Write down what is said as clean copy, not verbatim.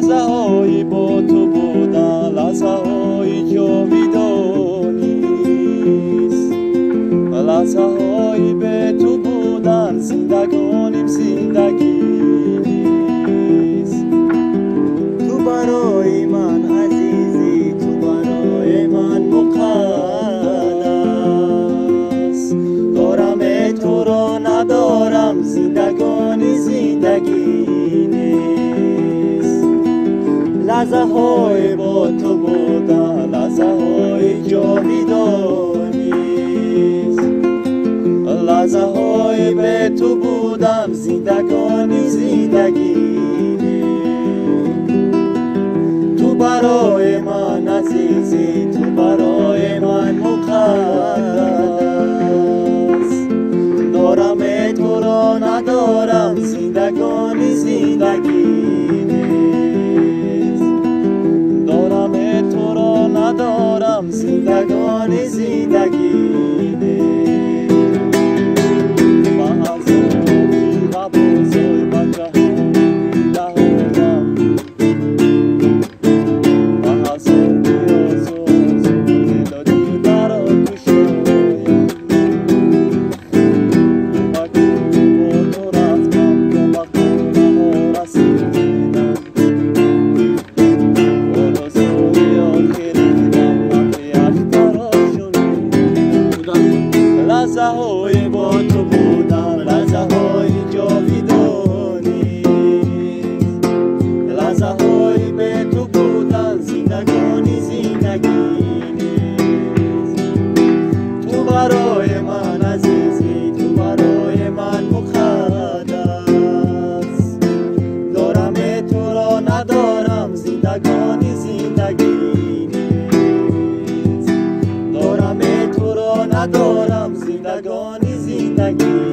لحظه های با تو بودن لحظه های جاویدانی است، لحظه های به تو بودن زندگانیم زندگی نیست. تو برای من عزیزی، تو برای من مقدس، دارم تو را ندارم زندگانی زندگی نیست. لحظه های با تو بودن لحظه های جاویدانی است، لحظه های به تو بودم زندگانی زندگی نیست. تو برای من عزیزی، تو برای من مقدس، دارم تو را ندارم زندگانی زندگی نیست. دارم تو را ندارم زندگانی زندگی نیست. لحظه های با تو بودن لحظه های جاویدانی، لحظه های به تو بودن زندگانی زندگی نیست. تو برای من عزیزی، تو برای من مقدس، دارم تو را ندارم زندگانی زندگی نیست. دارم تو را ندارم زندگانی زندگی